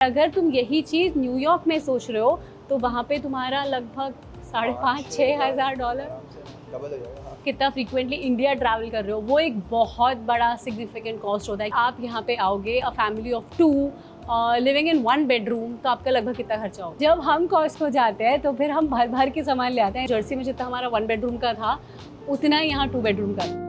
अगर तुम यही चीज़ न्यूयॉर्क में सोच रहे हो तो वहाँ पे तुम्हारा लगभग $5,000-6,000 डबल हो जाएगा। कितना फ्रीक्वेंटली इंडिया ट्रैवल कर रहे हो वो एक बहुत बड़ा सिग्निफिकेंट कॉस्ट होता है। आप यहाँ पे आओगे a family of 2 living in 1 bedroom तो आपका लगभग कितना खर्चा होगा। जब हम कॉस्को जाते हैं तो फिर हम भर भर के सामान ले आते हैं। जर्सी में जितना हमारा 1 बेडरूम का था उतना ही यहाँ 2 बेडरूम का था।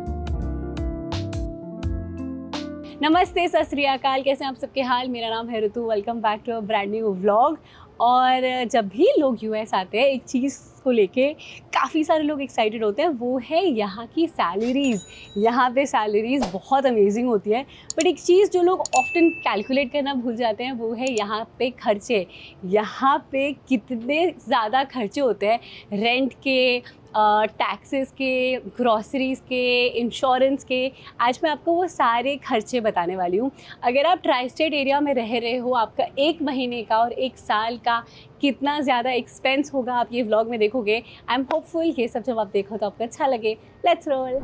नमस्ते, सत श्री अकाल, कैसे हैं आप सबके हाल। मेरा नाम है Ritu, welcome back to a brand new vlog. और जब भी लोग यूएस आते हैं एक चीज़ को लेके काफ़ी सारे लोग एक्साइटेड होते हैं, वो है यहाँ की सैलरीज़। यहाँ पे सैलरीज़ बहुत अमेजिंग होती है, बट एक चीज़ जो लोग ऑफ्टन कैलकुलेट करना भूल जाते हैं वो है यहाँ पे खर्चे। यहाँ पे कितने ज़्यादा खर्चे होते हैं, रेंट के, टैक्सेस के, ग्रॉसरीज़ के, इंश्योरेंस के। आज मैं आपको वो सारे खर्चे बताने वाली हूँ। अगर आप ट्राई स्टेट एरिया में रह रहे हो, आपका 1 महीने का और 1 साल का कितना ज़्यादा एक्सपेंस होगा आप ये व्लॉग में देखोगे। आई एम होपफुल ये सब जब आप देखो तो आपको अच्छा लगे। Let's roll.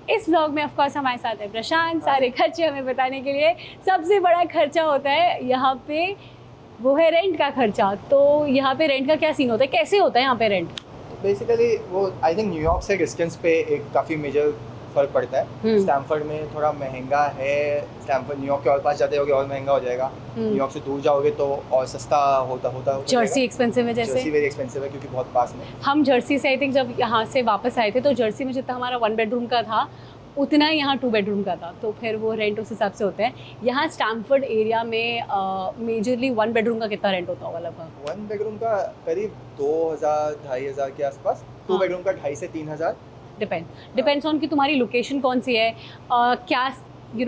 इस व्लॉग में ऑफकोर्स हमारे साथ है प्रशांत। सारे खर्चे हमें बताने के लिए। सबसे बड़ा खर्चा होता है यहाँ पे, वो है रेंट का खर्चा। तो यहाँ पे रेंट का क्या सीन होता है, कैसे होता है यहाँ पे रेंट? बेसिकली वो आई थिंक न्यूयॉर्क से डिस्टेंस पे एक काफ़ी मेजर फर्क पड़ता है। स्टैमफर्ड में थोड़ा महंगा है। स्टैमफर्ड न्यूयॉर्क के और पास जाते होगे और महंगा हो जाएगा। न्यूयॉर्क से दूर जाओगे तो और सस्ता होता जर्सी एक्सपेंसिव है, जैसे जर्सी वेरी एक्सपेंसिव है क्योंकि बहुत पास में। हम जर्सी से आई थिंक जब यहाँ से वापस आए थे तो जर्सी में जितना हमारा 1 बेडरूम का था उतना ही यहाँ 2 बेडरूम का था, तो फिर वो रेंट उस हिसाब से होते हैं। यहाँ स्टैमफर्ड एरिया में मेजरली 1 बेडरूम का कितना रेंट होता होगा? लगभग 1 बेडरूम का करीब 2,000-2,500 के आसपास। 2 बेडरूम का 2,500 से 3,000 डिपेंड्स ऑन कि तुम्हारी लोकेशन कौन सी है, क्या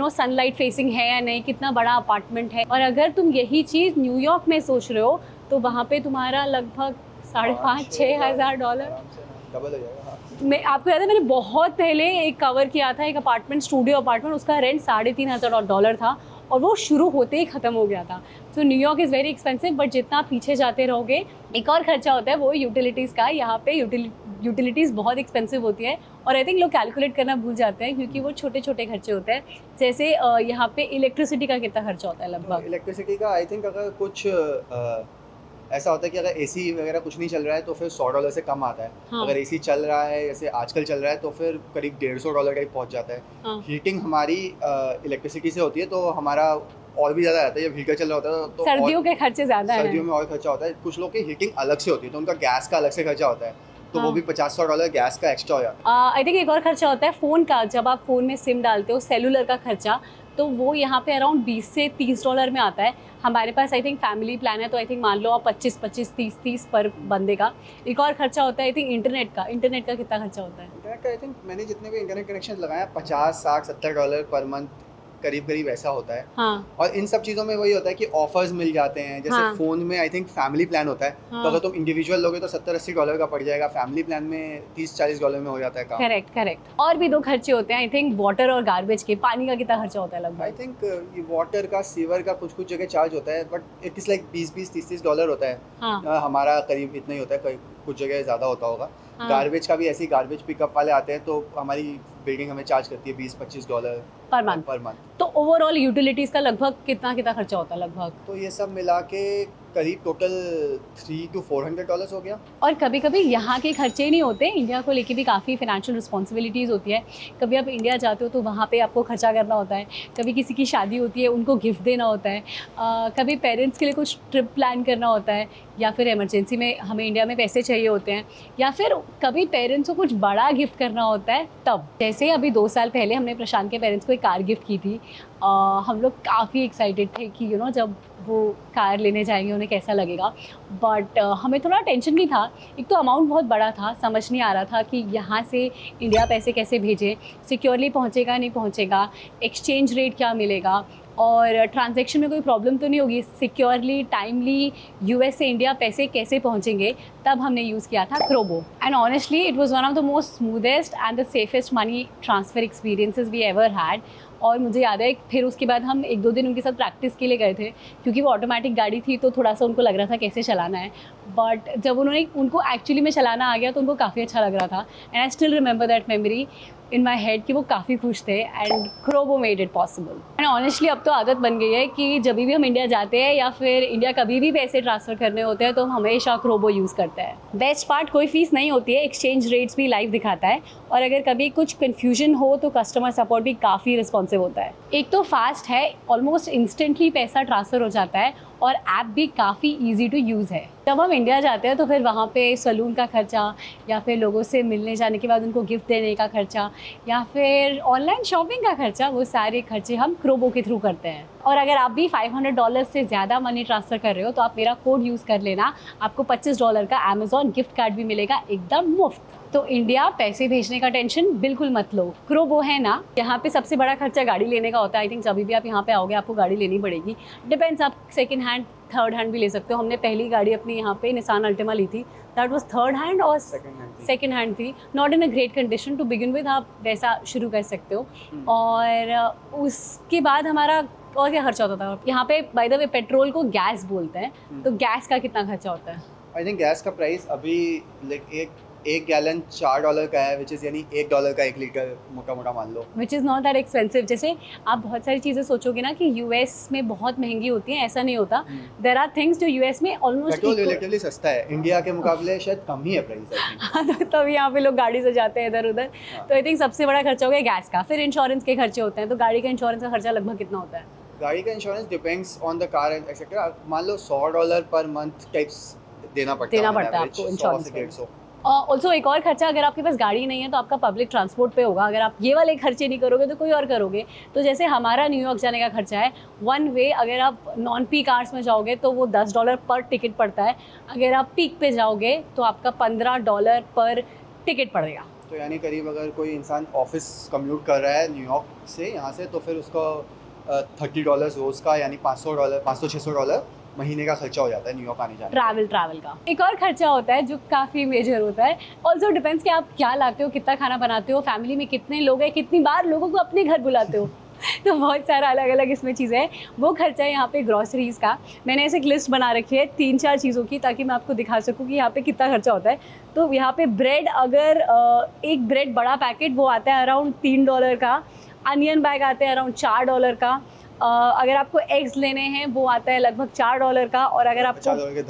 सनलाइट फेसिंग है या नहीं, कितना बड़ा अपार्टमेंट है। और अगर तुम यही चीज़ न्यूयॉर्क में सोच रहे हो तो वहाँ पे तुम्हारा लगभग $5,000-6,000 डबल हो जाएगा। मैं आपको याद है मैंने बहुत पहले एक कवर किया था, एक अपार्टमेंट, स्टूडियो अपार्टमेंट, उसका रेंट $3,500 था और वो शुरू होते ही ख़त्म हो गया था। तो New York is very expensive, but जितना आप पीछे जाते रहोगे एक और ख़र्चा होता है वो यूटिलिटीज़ का। यहाँ पे यूटिलिटीज़ बहुत एक्सपेंसिव होती है और आई थिंक लोग कैलकुलेट करना भूल जाते हैं क्योंकि वो छोटे छोटे खर्चे होते हैं। जैसे यहाँ पे इलेक्ट्रिसिटी का कितना खर्चा होता है लगभग? इलेक्ट्रिसिटी का आई थिंक अगर कुछ ऐसा होता है कि अगर एसी वगैरह कुछ नहीं चल रहा है तो फिर $100 से कम आता है। हाँ। अगर एसी चल रहा है जैसे आजकल चल रहा है तो फिर करीब $150 का ही पहुंच जाता है। हाँ। हीटिंग हमारी इलेक्ट्रिसिटी से होती है तो हमारा और भी ज़्यादा रहता है। जब हीटर चल रहा होता है तो सर्दियों के खर्चे ज़्यादा हैं। सर्दियों में और खर्चा होता है। कुछ लोग की हीटिंग अलग से होती है तो उनका गैस का अलग से खर्चा होता है, तो वो भी $50-100 गैस का एक्स्ट्रा हो जाता है। आई थिंक एक और खर्चा होता है फ़ोन का। जब आप फ़ोन में सिम डालते हो, सेलुलर का खर्चा, तो वो यहाँ पे अराउंड $20 से $30 में आता है। हमारे पास आई थिंक फैमिली प्लान है तो आई थिंक मान लो आप 25-25, 30-30 पर बंदे का। एक और खर्चा होता है आई थिंक इंटरनेट का। इंटरनेट का कितना खर्चा होता है? इंटरनेट का आई थिंक मैंने जितने भी इंटरनेट कनेक्शन लगाए $50-60-70 पर मंथ करीब ऐसा होता है। हाँ। और इन सब चीज़ों में वही होता है कि ऑफर्स मिल जाते हैं। जैसे हाँ। फ़ोन में आई थिंक फैमिली प्लान होता है। हाँ। तो अगर तुम इंडिविजुअल लोगे तो $70-80 का पड़ जाएगा। फैमिली प्लान में $30-40 में हो जाता है काम। करेक्ट। और भी 2 खर्चे होते हैं आई थिंक, वाटर और गार्बेज के। पानी का कितना खर्चा होता है लगभग? आई थिंक ये वाटर का, सीवर का कुछ जगह चार्ज होता है, बट इट इज़ लाइक $20-30 होता है। हाँ। हमारा करीब इतना ही होता है, कुछ जगह ज़्यादा होता होगा। हाँ। गार्बेज का भी ऐसे ही, गार्बेज पिकअप वाले आते हैं तो हमारी बिल्डिंग हमें चार्ज करती है $20-25 पर मंथ। तो ओवरऑल यूटिलिटीज़ का लगभग कितना खर्चा होता है लगभग? तो ये सब मिला के करीब टोटल $300-400 हो गया। और कभी कभी यहाँ के खर्चे ही नहीं होते, इंडिया को लेके भी काफ़ी फिनेंशियल रिस्पॉन्सिबिलिटीज़ होती है। कभी आप इंडिया जाते हो तो वहाँ पे आपको खर्चा करना होता है, कभी किसी की शादी होती है उनको गिफ्ट देना होता है, कभी पेरेंट्स के लिए कुछ ट्रिप प्लान करना होता है, या फिर इमरजेंसी में हमें इंडिया में पैसे चाहिए होते हैं, या फिर कभी पेरेंट्स को कुछ बड़ा गिफ्ट करना होता है तब। जैसे अभी 2 साल पहले हमने प्रशांत के पेरेंट्स को एक कार गिफ्ट की थी। हम लोग काफ़ी एक्साइटेड थे कि जब वो कार लेने जाएंगे उन्हें कैसा लगेगा, बट हमें थोड़ा टेंशन भी था। एक तो अमाउंट बहुत बड़ा था, समझ नहीं आ रहा था कि यहाँ से इंडिया पैसे कैसे भेजें, सिक्योरली पहुँचेगा नहीं पहुँचेगा, एक्सचेंज रेट क्या मिलेगा, और ट्रांजैक्शन में कोई प्रॉब्लम तो नहीं होगी, सिक्योरली टाइमली यूएस से इंडिया पैसे कैसे पहुँचेंगे। तब हमने यूज़ किया था Crobo, and honestly it was one of the most smoothest and the safest money transfer experiences we ever had. और मुझे याद है फिर उसके बाद हम 1-2 दिन उनके साथ प्रैक्टिस के लिए गए थे क्योंकि वो ऑटोमेटिक गाड़ी थी तो थोड़ा सा उनको लग रहा था कैसे चलाना है, बट जब उनको एक्चुअली में चलाना आ गया तो उनको काफ़ी अच्छा लग रहा था। And I still remember that memory. In my head कि वो काफ़ी खुश थे and Crobo made it possible. And honestly अब तो आदत बन गई है कि जब भी हम इंडिया जाते हैं या फिर इंडिया कभी भी पैसे ट्रांसफ़र करने होते हैं तो हम हमेशा क्रोबो यूज़ करते हैं। बेस्ट पार्ट, कोई फीस नहीं होती है, एक्सचेंज रेट्स भी लाइव दिखाता है और अगर कभी कुछ कन्फ्यूजन हो तो कस्टमर सपोर्ट भी काफ़ी रिस्पॉन्सिव होता है। एक तो फास्ट है, ऑलमोस्ट इंस्टेंटली पैसा ट्रांसफ़र हो जाता है और ऐप भी काफ़ी इजी टू यूज़ है। जब हम इंडिया जाते हैं तो फिर वहाँ पे सैलून का खर्चा या फिर लोगों से मिलने जाने के बाद उनको गिफ्ट देने का खर्चा या फिर ऑनलाइन शॉपिंग का खर्चा, वो सारे खर्चे हम क्रोबो के थ्रू करते हैं। और अगर आप भी $500 से ज़्यादा मनी ट्रांसफ़र कर रहे हो तो आप मेरा कोड यूज़ कर लेना, आपको $25 का अमेज़ॉन गिफ्ट कार्ड भी मिलेगा एकदम मुफ्त। तो इंडिया पैसे भेजने का टेंशन बिल्कुल मत लो, क्रोबो है ना। यहाँ पे सबसे बड़ा खर्चा गाड़ी लेने का होता है। आई थिंक जब भी आप यहाँ पे आओगे आपको गाड़ी लेनी पड़ेगी, डिपेंड्स, आप सेकंड हैंड थर्ड हैंड भी ले सकते हो। हमने पहली गाड़ी अपनी यहाँ पे निसान अल्टिमा ली थी, दैट वाज थर्ड हैंड और सेकंड हैंड थी, not in a great condition to begin with, आप वैसा शुरू कर सकते हो। और उसके बाद हमारा और क्या खर्चा होता था यहाँ पे, बाय द वे पेट्रोल को गैस बोलते हैं, तो गैस का कितना खर्चा होता है? आई थिंक गैस का प्राइस अभी लाइक एक गैलन $4 का है, विच इज़ यानी $1 का 1 लीटर मोटा मोटा मान लो, which is not that expensive. जैसे आप बहुत सारी चीज़ें सोचोगे ना कि यूएस में बहुत महंगी होती हैं, ऐसा नहीं होता। देर आर थिंग्स जो यूएस में ऑलमोस्ट पेट्रोल रिलेटिवली सस्ता है, इंडिया के मुकाबले शायद कम ही है प्राइस। हाँ, तो तभी यहाँ पे लोग गाड़ी से जाते हैं इधर उधर। तो आई थिंक सबसे बड़ा खर्चा हो गया गैस का। फिर इंश्योरेंस के खर्चे होते हैं, तो गाड़ी का इंश्योरेंस का खर्चा लगभग कितना होता है? गाड़ी का insurance depends on the car and etcetera, मान लो $100 पर मंथ टाइप्स देना पड़ता है आपको इंश्योरेंस से 150। ऑल्सो एक और खर्चा, अगर आपके पास गाड़ी नहीं है तो आपका पब्लिक ट्रांसपोर्ट पे होगा। अगर आप ये वाले खर्चे नहीं करोगे तो कोई और करोगे। तो जैसे हमारा न्यूयॉर्क जाने का खर्चा है, वन वे, अगर आप नॉन पीक आवर्स में जाओगे तो वो $10 पर टिकट पड़ता है। अगर आप पीक पे जाओगे तो आपका $15 पर टिकट पड़ेगा। तो यानी करीब अगर कोई इंसान ऑफिस कम्यूट कर रहा है न्यूयॉर्क से यहाँ से, तो फिर उसको $30 रोज़ का यानी $500-600 महीने का खर्चा हो जाता है न्यूयॉर्क आने जाने ट्रैवल का। एक और खर्चा होता है जो काफ़ी मेजर होता है, ऑल्सो डिपेंड्स कि आप क्या लाते हो, कितना खाना बनाते हो, फैमिली में कितने लोग हैं, कितनी बार लोगों को अपने घर बुलाते हो। तो बहुत सारा अलग अलग इसमें चीज़ें हैं। वो खर्चा है यहाँ पे ग्रॉसरीज़ का। मैंने ऐसे एक लिस्ट बना रखी है 3-4 चीज़ों की, ताकि मैं आपको दिखा सकूँ कि यहाँ पे कितना खर्चा होता है। तो यहाँ पे ब्रेड, अगर एक ब्रेड बड़ा पैकेट वो आता है अराउंड $3 का, अनियन बैग आते हैं अराउंड $4 का, अगर आपको एग्स लेने हैं वो आता है लगभग $4 का, और अगर आपको $4 के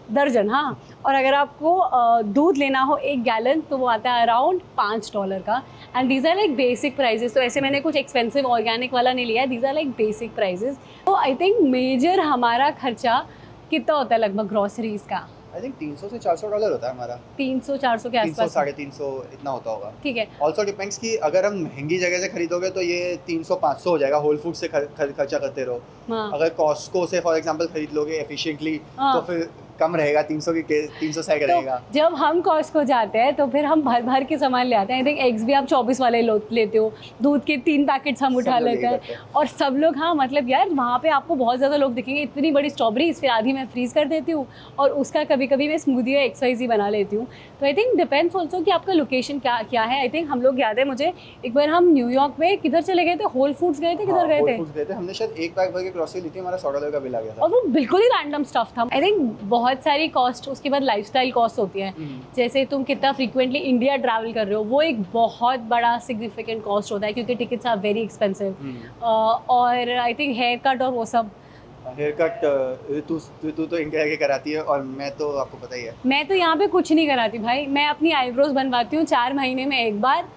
दर्जन, हाँ, और अगर आपको दूध लेना हो 1 गैलन तो वो आता है अराउंड $5 का। And these are like basic prices. तो ऐसे मैंने कुछ एक्सपेंसिव ऑर्गेनिक वाला नहीं लिया है, these are like basic prices. तो आई थिंक मेजर हमारा खर्चा कितना होता है लगभग ग्रॉसरीज का? आई थिंक $300 से $400 होता है हमारा। 300-400 के आसपास, 300-350 इतना होता होगा। ठीक है। ऑल्सो डिपेंड्स कि अगर हम महंगी जगह से खरीदोगे तो ये 300-500 हो जाएगा, होल फूड से खर्चा करते रहो। हाँ। अगर कॉस्को से फॉर एग्जांपल खरीद लोगे एफिशिएंटली, हाँ। तो फिर कम रहेगा, 300 की 300 से रहेगा। तो जब हम कॉस्को जाते हैं तो फिर हम भर भर के सामान ले आते हैं। आई थिंक एग्स भी आप 24 वाले लेते हो, दूध के 3 पैकेट्स हम उठा लेते हैं, और सब लोग, हाँ मतलब यार वहाँ पे आपको बहुत ज़्यादा लोग दिखेंगे। इतनी बड़ी स्ट्रॉबेरीज, फिर आधी मैं फ्रीज़ कर देती हूँ और उसका कभी कभी मैं स्मूदी या XYZ बना लेती हूँ। तो आई थिंक डिपेंड्स ऑल्सो कि आपका लोकेशन क्या है। आई थिंक हम लोग याद है मुझे, एक बार हम न्यूयॉर्क में किधर चले गए थे, होल फूड्स गए थे, किधर गए थे, हमने शायद एक बैग भर के ग्रोसरी ली थी, हमारा $100 का बिल आ गया था, और वो बिल्कुल ही रैंडम स्टफ था। आई थिंक बहुत सारी कॉस्ट, उसके बाद लाइफस्टाइल कॉस्ट होती है। जैसे तुम कितना फ्रीक्वेंटली इंडिया ट्रैवल कर रहे हो, वो एक बहुत बड़ा सिग्निफिकेंट कॉस्ट होता है, क्योंकि टिकट्स आर वेरी एक्सपेंसिव। और आई थिंक हेयर कट और वो सब, हेयर कट ऋतु तो इंडिया के कराती है, और मैं तो आपको पता ही है, मैं तो यहाँ पे कुछ नहीं कराती भाई। मैं अपनी आईब्रोज बनवाती हूँ 4 महीने में एक बार,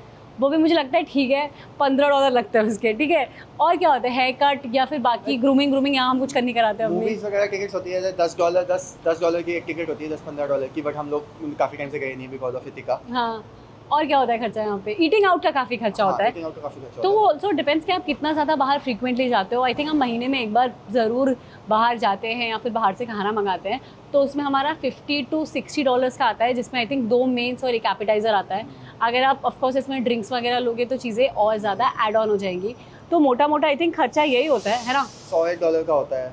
वो भी मुझे लगता है ठीक है $15 लगता है उसके, ठीक है। और क्या होता है, हेयर कट या फिर बाकी ग्रूमिंग यहाँ हम कुछ करनी कराते हैं। मूवीज वगैरह टिकट्स होती है $10 की एक टिकट होती है, 10-15 की, बट हम लोग काफ़ी टाइम से गए नहीं बिकॉज ऑफ इतिका। हाँ, और क्या होता है खर्चा यहाँ पे, ईटिंग आउट का काफ़ी खर्चा होता है। तो वो ऑल्सो डिपेंड्स कि आप कितना ज़्यादा बाहर फ्रीक्वेंटली जाते हो। आई थिंक हम महीने में एक बार ज़रूर बाहर जाते हैं या फिर बाहर से खाना मंगाते हैं, तो उसमें हमारा $50-60 का आता है, जिसमें आई थिंक 2 मेन्स और एक एपेटाइज़र आता है। अगर आप ऑफकोर्स इसमें ड्रिंक्स वगैरह लोगे तो चीज़ें और ज़्यादा ऐड ऑन हो जाएंगी। तो मोटा आई थिंक खर्चा यही होता है ना। $100 का होता है।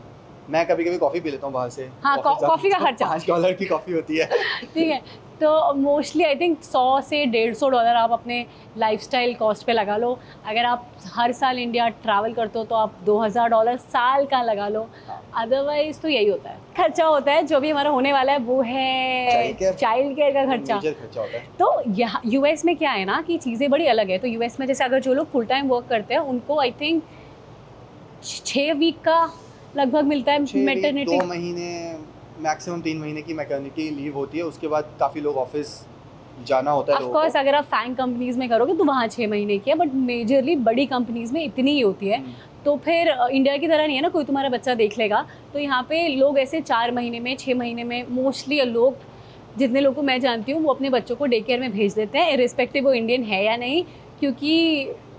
मैं कभी कॉफ़ी पी लेता हूँ बाहर से। हाँ, कॉफ़ी का खर्चा $5 की कॉफ़ी होती है। ठीक है, तो मोस्टली आई थिंक 100 से $150 आप अपने लाइफस्टाइल कॉस्ट पे लगा लो। अगर आप हर साल इंडिया ट्रैवल करते हो तो आप $2000 साल का लगा लो। अदरवाइज तो यही होता है, खर्चा होता है। जो भी हमारा होने वाला है वो है चाइल्ड केयर का खर्चा। खर्चा होता है। तो यहाँ यूएस में क्या है ना कि चीज़ें बड़ी अलग है। तो यूएस में जैसे अगर जो लोग फुल टाइम वर्क करते हैं उनको आई थिंक 6 वीक का लगभग मिलता है मैटरनिटी। 2 महीने मैक्सिमम 3 महीने की मैटरनिटी लीव होती है। उसके बाद काफ़ी लोग ऑफिस जाना होता है ऑफ कोर्स अगर आप फैंग कंपनीज में करोगे तो वहाँ 6 महीने की है, बट मेजरली बड़ी कंपनीज में इतनी ही होती है। तो फिर इंडिया की तरह नहीं है ना, कोई तुम्हारा बच्चा देख लेगा। तो यहाँ पे लोग ऐसे 4 महीने में 6 महीने में मोस्टली लोग, जितने लोग को मैं जानती हूँ वो अपने बच्चों को डे केयर में भेज देते हैं, इर्रिस्पेक्टिव वो इंडियन है या नहीं। क्योंकि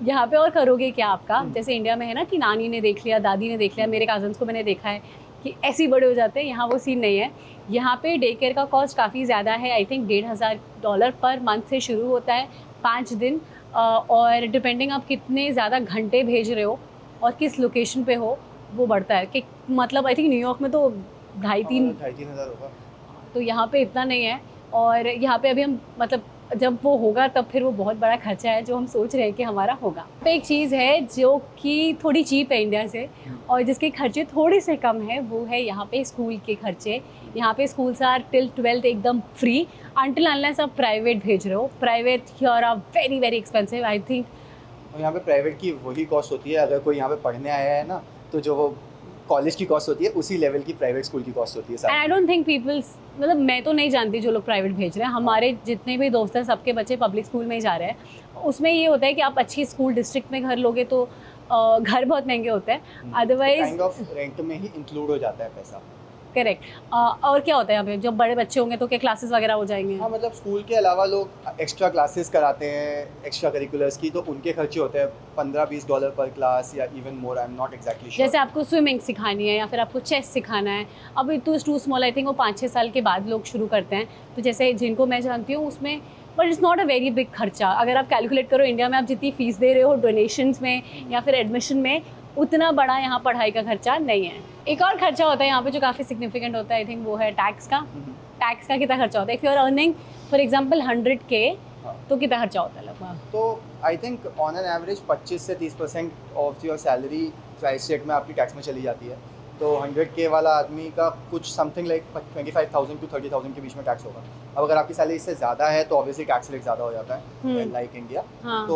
यहाँ पे और करोगे क्या आपका, जैसे इंडिया में है ना कि नानी ने देख लिया, दादी ने देख लिया, मेरे कज़न्स को मैंने देखा है कि ऐसे ही बड़े हो जाते हैं। यहाँ वो सीन नहीं है। यहाँ पे डे केयर का कॉस्ट काफ़ी ज़्यादा है। आई थिंक $1500 पर मंथ से शुरू होता है, 5 दिन। और डिपेंडिंग आप कितने ज़्यादा घंटे भेज रहे हो और किस लोकेशन पे हो वो बढ़ता है। कि मतलब आई थिंक न्यूयॉर्क में तो 2,500-3 हज़ार होगा। तो यहाँ पे इतना नहीं है। और यहाँ पे अभी हम मतलब जब वो होगा तब फिर वो बहुत बड़ा खर्चा है जो हम सोच रहे हैं कि हमारा होगा। तो एक चीज़ है जो कि थोड़ी चीप है इंडिया से और जिसके खर्चे थोड़े से कम है, वो है यहाँ पे स्कूल के खर्चे। यहाँ पे स्कूल्स आर टिल 12th एकदम फ्री अनटिल अनलेस आप प्राइवेट भेज रहे हो। Private here are very very expensive I think. यहाँ पे प्राइवेट की वही कॉस्ट होती है। अगर कोई यहाँ पे पढ़ने आया है ना, तो जो वो कॉलेज की कॉस्ट होती है उसी लेवल की प्राइवेट स्कूल की कॉस्ट होती है। And I don't think peoples, मतलब मैं तो नहीं जानती जो लोग प्राइवेट भेज रहे हैं। हमारे जितने भी दोस्त हैं सबके बच्चे पब्लिक स्कूल में ही जा रहे हैं। उसमें ये होता है कि आप अच्छी स्कूल डिस्ट्रिक्ट में घर लोगे तो घर बहुत महंगे होते हैं। अदरवाइज काइंड ऑफ रेंट में ही इंक्लूड हो जाता है पैसा। करेक्ट। और क्या होता है यहाँ पे, जब बड़े बच्चे होंगे तो क्या क्लासेस वगैरह हो जाएंगे? हाँ, मतलब स्कूल के अलावा लोग एक्स्ट्रा क्लासेस कराते हैं एक्स्ट्रा करिकुलर्स की, तो उनके खर्चे होते हैं $15-20 पर क्लास या even more. I am not exactly sure. जैसे आपको स्विमिंग सिखानी है या फिर आपको चेस सिखाना है, अब it too small, I think वो 5-6 साल के बाद लोग शुरू करते हैं। तो जैसे जिनको मैं जानती हूँ उसमें, but it's not a very big खर्चा। अगर आप कैलकुलेट करो इंडिया में आप जितनी फ़ीस दे रहे हो डोनेशंस में या फिर एडमिशन में, उतना बड़ा यहाँ पढ़ाई का खर्चा नहीं है। एक और खर्चा होता है यहाँ पे जो काफ़ी सिग्निफिकेंट होता है, आई थिंक वो है टैक्स का। टैक्स का कितना खर्चा होता है? If you are earning for example 100K तो कितना खर्चा होता है लगभग? तो I think on an average 25 से 30% of your salary price state में आपकी टैक्स में चली जाती है। तो 100K वाला आदमी का कुछ समथिंग लाइक 25,000 to 30,000 के बीच में टैक्स होगा। अब अगर आपकी सैलरी इससे ज़्यादा है तो ऑब्वियसली टैक्स रेट ज़्यादा हो जाता है लाइक इंडिया। हाँ।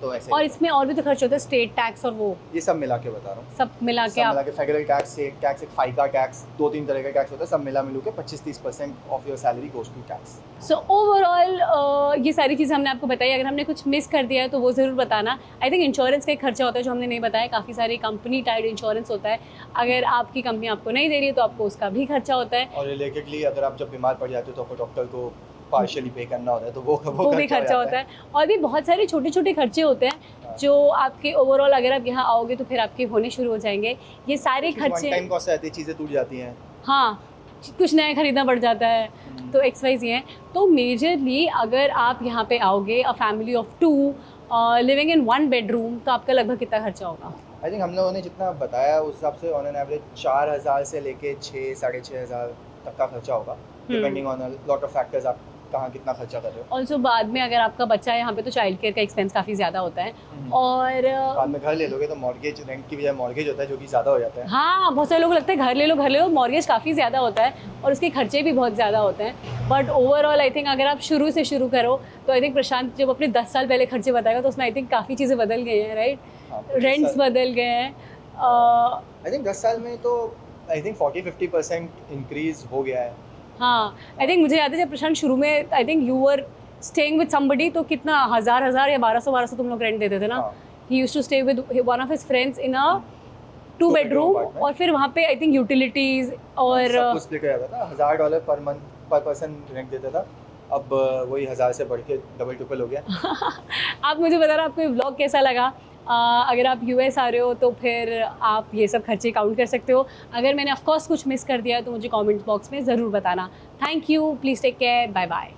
तो ऐसे। और इसमें और भी तो खर्च होता है, स्टेट टैक्स और वो ये सब मिला के बता रहा हूँ। सब मिला के आप फेडरल टैक्स, स्टेट टैक्स, एक फाइका टैक्स, 2-3 तरह का टैक्स होता है। सब मिला मिलू के 25-30% of your salary goes to tax. So overall ये सारी चीज़ें हमने आपको बताई। अगर हमने कुछ मिस कर दिया है तो वो ज़रूर बताना। आई थिंक इंश्योरेंस का एक खर्चा होता है जो हमने नहीं बताया। काफ़ी सारी कंपनी टाइड इंश्योरेंस होता है। अगर आपकी कंपनी आपको नहीं दे रही है तो आपको उसका भी खर्चा होता है। और रिलेटेडली अगर आप जब बीमार पड़ जाते हो तो आपको डॉक्टर को पार्शियली पे करना होता है, तो वो भी खर्चा होता है। और भी बहुत सारे छोटे छोटे खर्चे होते हैं जो आपके ओवरऑल अगर आप यहाँ आओगे तो फिर आपके होने शुरू हो जाएंगे। ये सारे खर्चे टाइम कॉस्ट आती है, चीज़ें टूट जाती हैं। हाँ, कुछ नया खरीदना पड़ जाता है। तो XYZ हैं। तो मेजरली अगर आप यहाँ पे आओगे a family of 2 living in 1 bedroom तो आपका लगभग कितना खर्चा होगा? आई थिंक हम लोगों ने जितना बताया उस हिसाब से ऑन एन एवरेज 4,000 से लेके 6,000-6,500 तक का खर्चा होगा, depending on a lot of factors आप कहाँ कितना खर्चा कर रहे हो। ऑल्सो बाद में अगर आपका बच्चा है यहाँ पे तो चाइल्ड केयर का एक्सपेंस काफ़ी ज़्यादा होता है। और बाद में घर ले लोगे तो मॉर्गेज, रेंट की बजाय मॉर्गेज होता है जो कि ज़्यादा हो जाता है। हाँ, बहुत सारे लोग लगता है घर ले लो, मॉर्गेज काफ़ी ज़्यादा होता है और उसके खर्चे भी बहुत ज़्यादा होते हैं। बट ओवरऑल आई थिंक अगर आप शुरू से शुरू करो तो आई थिंक प्रशांत जब अपने 10 साल पहले खर्चे बताएगा तो उसमें आई थिंक काफ़ी चीज़ें बदल गई हैं, राइट? रेंट्स बदल गए हैं। आई थिंक 10 साल में तो आई थिंक 40-50% इंक्रीज हो गया है। हाँ, आई थिंक मुझे याद है जब प्रशांत शुरू में I think you were staying with somebody तो कितना 1,000 या 1,200 तुम लोग रेंट देते थे ना? He used to stay with one of his friends in a 2 bedroom और फिर वहाँ पे आई थिंक यूटिलिटीज और सब कुछ लेकर आता था। $1,000 पर मंथ पर पर्सन रेंट देता था। अब वही 1,000 से बढ़ के डबल ट्रिपल हो गया। आप मुझे बता रहे आपको ये व्लॉग कैसा लगा? अगर आप US आ रहे हो तो फिर आप ये सब खर्चे काउंट कर सकते हो। अगर मैंने ऑफकोर्स कुछ मिस कर दिया है तो मुझे कमेंट बॉक्स में ज़रूर बताना। Thank you, please take care, bye bye.